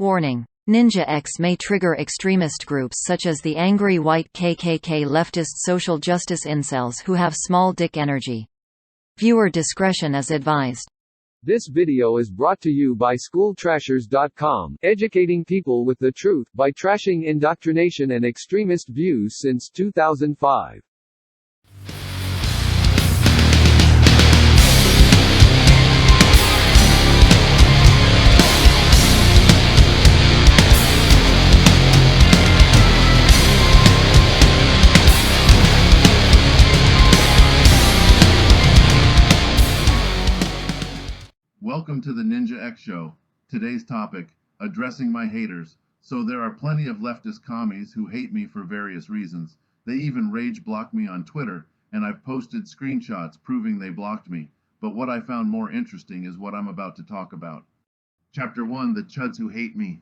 Warning: Ninja X may trigger extremist groups such as the angry white KKK leftist social justice incels who have small dick energy. Viewer discretion is advised. This video is brought to you by SchoolTrashers.com, educating people with the truth by trashing indoctrination and extremist views since 2005. Welcome to the Ninja X Show. Today's topic, addressing my haters. So there are plenty of leftist commies who hate me for various reasons. They even rage block me on Twitter, and I've posted screenshots proving they blocked me. But what I found more interesting is what I'm about to talk about. Chapter 1, the Chuds Who Hate Me.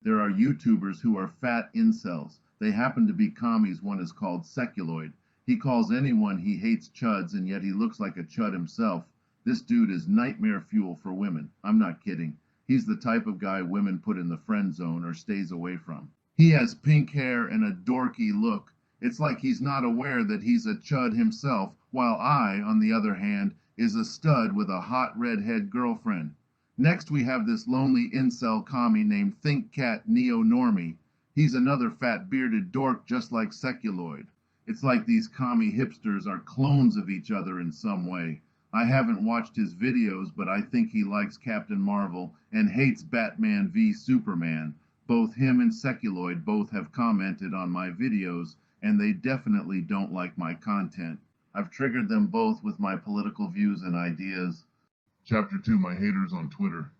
There are YouTubers who are fat incels. They happen to be commies. One is called Seculoid. He calls anyone he hates chuds, and yet he looks like a chud himself. This dude is nightmare fuel for women. I'm not kidding. He's the type of guy women put in the friend zone or stays away from. He has pink hair and a dorky look. It's like he's not aware that he's a chud himself, while I, on the other hand, is a stud with a hot redhead girlfriend. Next we have this lonely incel commie named ThinkCat Neo-Normie. He's another fat bearded dork just like Seculoid. It's like these commie hipsters are clones of each other in some way. I haven't watched his videos, but I think he likes Captain Marvel and hates Batman v Superman. Both him and Seculoid both have commented on my videos, and they definitely don't like my content. I've triggered them both with my political views and ideas. Chapter 2, my haters on Twitter.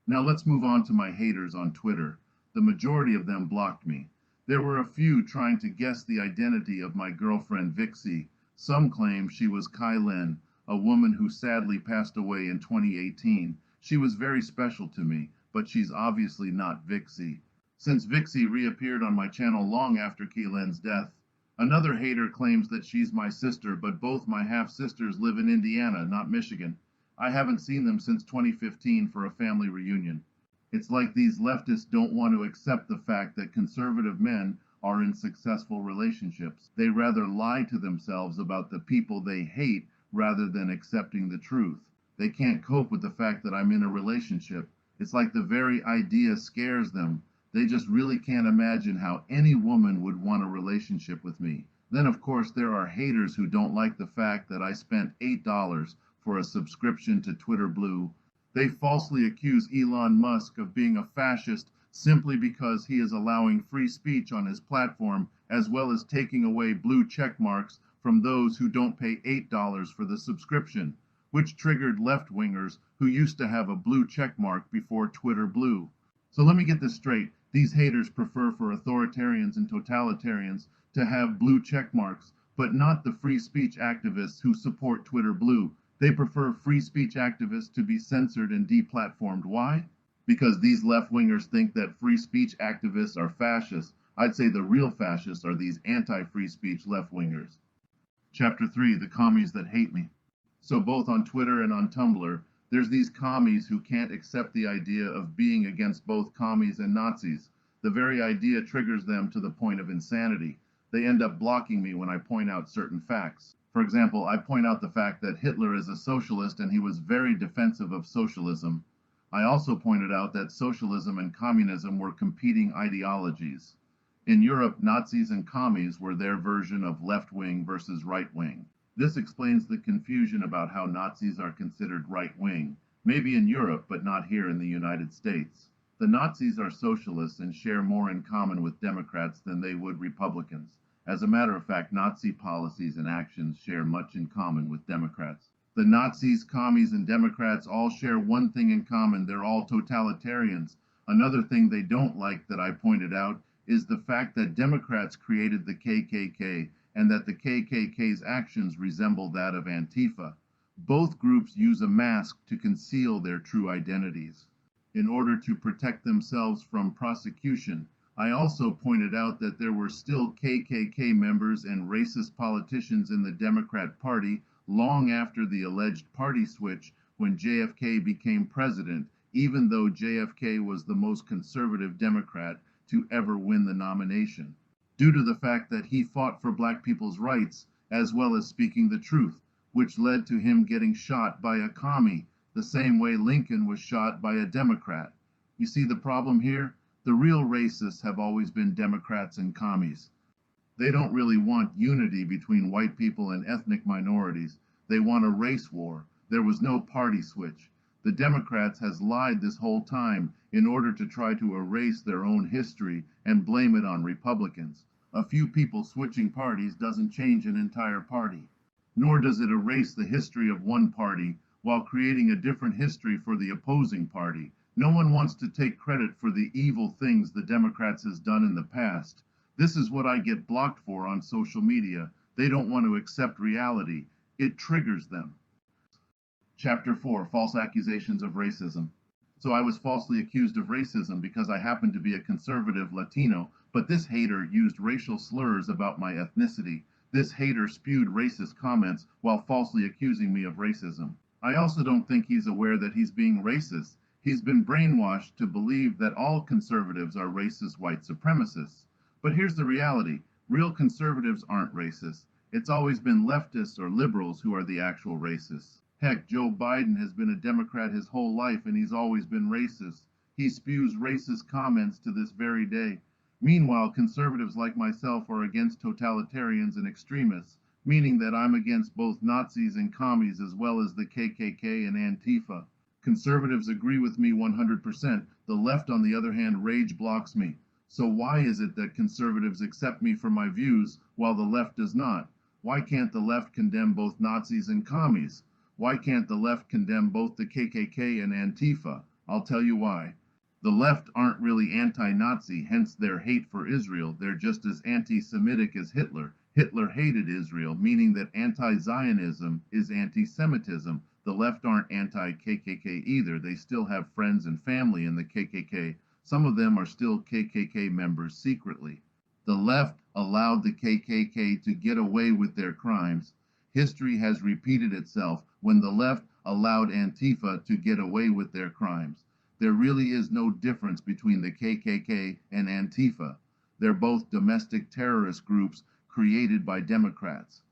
Now let's move on to my haters on Twitter. The majority of them blocked me. There were a few trying to guess the identity of my girlfriend Vixie. Some claim she was Kylen, a woman who sadly passed away in 2018. She was very special to me, but she's obviously not Vixie. Since Vixie reappeared on my channel long after Kylen's death. Another hater claims that she's my sister, but both my half-sisters live in Indiana, not Michigan. I haven't seen them since 2015 for a family reunion. It's like these leftists don't want to accept the fact that conservative men are in successful relationships. They rather lie to themselves about the people they hate rather than accepting the truth. They can't cope with the fact that I'm in a relationship. It's like the very idea scares them. They just really can't imagine how any woman would want a relationship with me. Then of course there are haters who don't like the fact that I spent $8 for a subscription to Twitter Blue. They falsely accuse Elon Musk of being a fascist simply because he is allowing free speech on his platform, as well as taking away blue check marks from those who don't pay $8 for the subscription, which triggered left-wingers who used to have a blue check mark before Twitter Blue. So let me get this straight. These haters prefer for authoritarians and totalitarians to have blue check marks, but not the free speech activists who support Twitter Blue. They prefer free speech activists to be censored and deplatformed. Why? Because these left-wingers think that free speech activists are fascists. I'd say the real fascists are these anti-free speech left-wingers. Chapter 3, the commies that hate me. So both on Twitter and on Tumblr, there's these commies who can't accept the idea of being against both commies and Nazis. The very idea triggers them to the point of insanity. They end up blocking me when I point out certain facts. For example, I point out the fact that Hitler is a socialist and he was very defensive of socialism. I also pointed out that socialism and communism were competing ideologies. In Europe, Nazis and commies were their version of left-wing versus right-wing. This explains the confusion about how Nazis are considered right-wing, maybe in Europe, but not here in the United States. The Nazis are socialists and share more in common with Democrats than they would Republicans. As a matter of fact, Nazi policies and actions share much in common with Democrats. The Nazis, commies, and Democrats all share one thing in common: they're all totalitarians. Another thing they don't like that I pointed out is the fact that Democrats created the KKK and that the KKK's actions resemble that of Antifa. Both groups use a mask to conceal their true identities in order to protect themselves from prosecution. I also pointed out that there were still KKK members and racist politicians in the Democrat Party long after the alleged party switch when JFK became president, even though JFK was the most conservative Democrat to ever win the nomination, due to the fact that he fought for black people's rights as well as speaking the truth, which led to him getting shot by a commie, the same way Lincoln was shot by a Democrat. You see the problem here? The real racists have always been Democrats and commies. They don't really want unity between white people and ethnic minorities. They want a race war. There was no party switch. The Democrats has lied this whole time in order to try to erase their own history and blame it on Republicans. A few people switching parties doesn't change an entire party, nor does it erase the history of one party while creating a different history for the opposing party. No one wants to take credit for the evil things the Democrats has done in the past. This is what I get blocked for on social media. They don't want to accept reality. It triggers them. Chapter 4, False Accusations of Racism. So I was falsely accused of racism because I happened to be a conservative Latino, but this hater used racial slurs about my ethnicity. This hater spewed racist comments while falsely accusing me of racism. I also don't think he's aware that he's being racist. He's been brainwashed to believe that all conservatives are racist white supremacists. But here's the reality. Real conservatives aren't racist. It's always been leftists or liberals who are the actual racists. Heck, Joe Biden has been a Democrat his whole life and he's always been racist. He spews racist comments to this very day. Meanwhile, conservatives like myself are against totalitarians and extremists, meaning that I'm against both Nazis and commies as well as the KKK and Antifa. Conservatives agree with me 100%. The left, on the other hand, rage blocks me. So why is it that conservatives accept me for my views while the left does not? Why can't the left condemn both Nazis and commies? Why can't the left condemn both the KKK and Antifa? I'll tell you why. The left aren't really anti-Nazi, hence their hate for Israel. They're just as anti-Semitic as Hitler. Hitler hated Israel, meaning that anti-Zionism is anti-Semitism. The left aren't anti-KKK either. They still have friends and family in the KKK. Some of them are still KKK members secretly. The left allowed the KKK to get away with their crimes. History has repeated itself when the left allowed Antifa to get away with their crimes. There really is no difference between the KKK and Antifa. They're both domestic terrorist groups created by Democrats.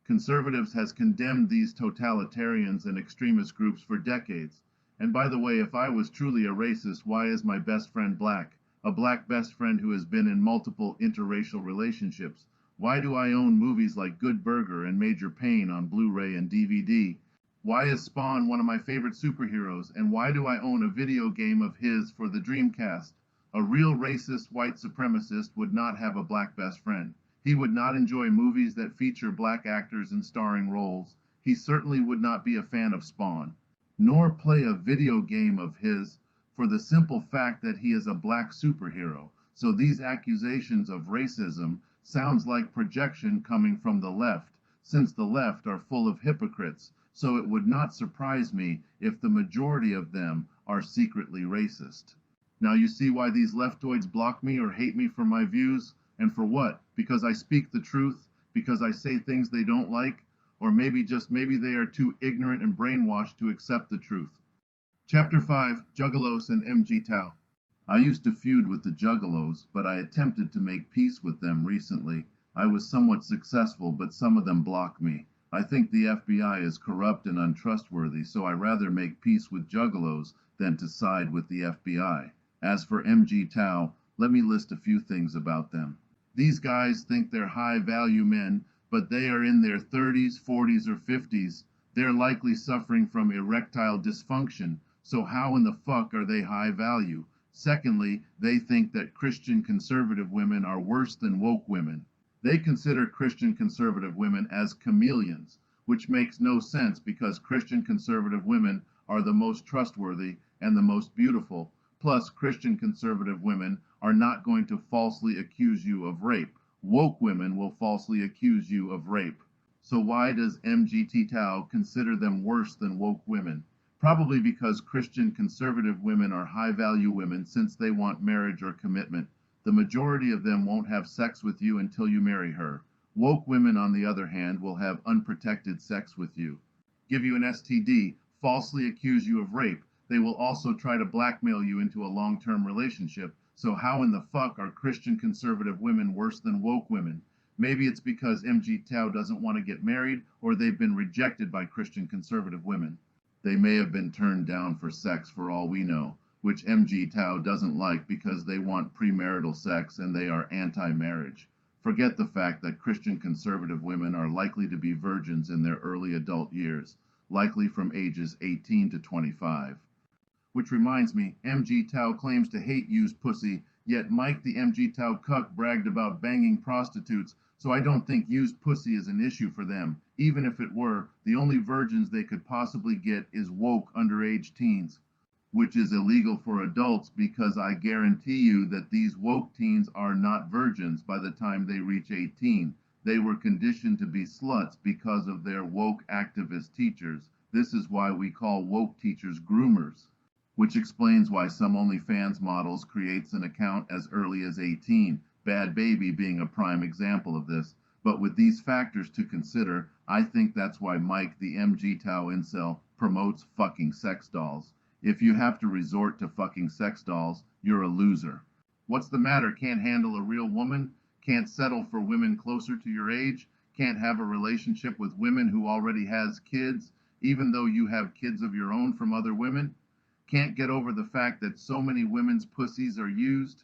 Conservatives has condemned these totalitarians and extremist groups for decades. And by the way, if I was truly a racist, why is my best friend black? A black best friend who has been in multiple interracial relationships. Why do I own movies like Good Burger and Major Payne on Blu-ray and DVD? Why is Spawn one of my favorite superheroes? And why do I own a video game of his for the Dreamcast? A real racist white supremacist would not have a black best friend. He would not enjoy movies that feature black actors in starring roles. He certainly would not be a fan of Spawn, nor play a video game of his for the simple fact that he is a black superhero. So these accusations of racism sounds like projection coming from the left, since the left are full of hypocrites. So it would not surprise me if the majority of them are secretly racist. Now you see why these leftoids block me or hate me for my views? And for what? Because I speak the truth? Because I say things they don't like? Or maybe they are too ignorant and brainwashed to accept the truth. Chapter 5, Juggalos and MGTOW. I used to feud with the Juggalos, but I attempted to make peace with them recently. I was somewhat successful, but some of them block me. I think the FBI is corrupt and untrustworthy, so I rather make peace with Juggalos than to side with the FBI. As for MGTOW, let me list a few things about them. These guys think they're high-value men, but they are in their 30s, 40s, or 50s. They're likely suffering from erectile dysfunction, so how in the fuck are they high value? Secondly, they think that Christian conservative women are worse than woke women. They consider Christian conservative women as chameleons, which makes no sense because Christian conservative women are the most trustworthy and the most beautiful. Plus, Christian conservative women are not going to falsely accuse you of rape. Woke women will falsely accuse you of rape. So why does MGTOW consider them worse than woke women? Probably because Christian conservative women are high-value women since they want marriage or commitment. The majority of them won't have sex with you until you marry her. Woke women, on the other hand, will have unprotected sex with you, give you an STD, falsely accuse you of rape. they will also try to blackmail you into a long-term relationship. So how in the fuck are Christian conservative women worse than woke women? Maybe it's because MGTOW doesn't want to get married, or they've been rejected by Christian conservative women. They may have been turned down for sex for all we know, which MGTOW doesn't like because they want premarital sex and they are anti-marriage. Forget the fact that Christian conservative women are likely to be virgins in their early adult years, likely from ages 18 to 25. Which reminds me, MGTOW claims to hate used pussy, yet Mike the MGTOW cuck bragged about banging prostitutes, so I don't think used pussy is an issue for them. Even if it were, the only virgins they could possibly get is woke underage teens, which is illegal for adults because I guarantee you that these woke teens are not virgins by the time they reach 18. They were conditioned to be sluts because of their woke activist teachers. This is why we call woke teachers groomers, which explains why some OnlyFans models creates an account as early as 18, Bad Baby being a prime example of this. But with these factors to consider, I think that's why Mike, the MGTOW incel, promotes fucking sex dolls. If you have to resort to fucking sex dolls, you're a loser. What's the matter? Can't handle a real woman? Can't settle for women closer to your age? Can't have a relationship with women who already has kids, even though you have kids of your own from other women? Can't get over the fact that so many women's pussies are used,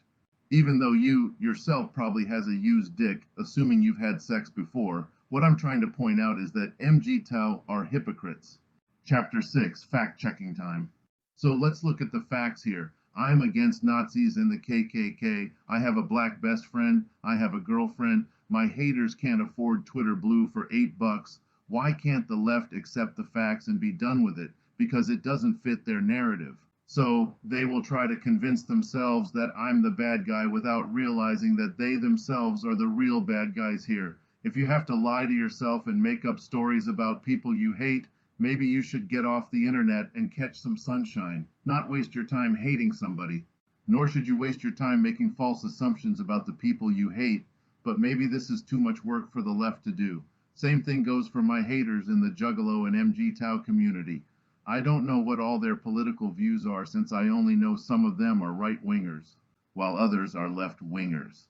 even though you yourself probably has a used dick, assuming you've had sex before. What I'm trying to point out is that MGTOW are hypocrites. Chapter 6, fact-checking time. So let's look at the facts here. I'm against Nazis and the KKK. I have a black best friend. I have a girlfriend. My haters can't afford Twitter Blue for $8. Why can't the left accept the facts and be done with it? Because it doesn't fit their narrative. So they will try to convince themselves that I'm the bad guy without realizing that they themselves are the real bad guys here. If you have to lie to yourself and make up stories about people you hate, maybe you should get off the internet and catch some sunshine, not waste your time hating somebody. Nor should you waste your time making false assumptions about the people you hate, but maybe this is too much work for the left to do. Same thing goes for my haters in the Juggalo and MGTOW community. I don't know what all their political views are since I only know some of them are right-wingers, while others are left-wingers.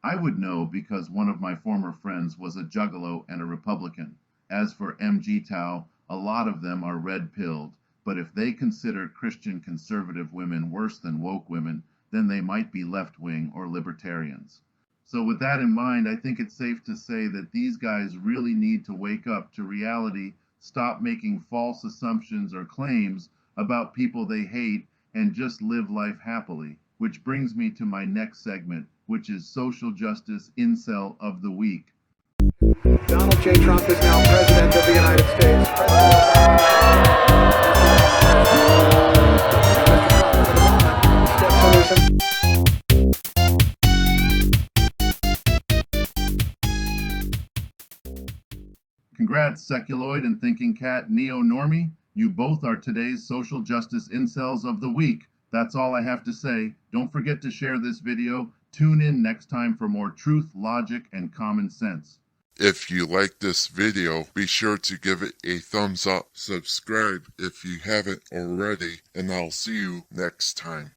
I would know because one of my former friends was a Juggalo and a Republican. As for MGTOW, a lot of them are red-pilled, but if they consider Christian conservative women worse than woke women, then they might be left-wing or libertarians. So with that in mind, I think it's safe to say that these guys really need to wake up to reality, stop making false assumptions or claims about people they hate, and just live life happily. Which brings me to my next segment, which is Social Justice Incel of the Week. Donald J. Trump is now President of the United States. Congrats, Seculoid and Thinking Cat Neo-Normie. You both are today's Social Justice Incels of the Week. That's all I have to say. Don't forget to share this video. Tune in next time for more truth, logic, and common sense. If you like this video, be sure to give it a thumbs up, subscribe if you haven't already, and I'll see you next time.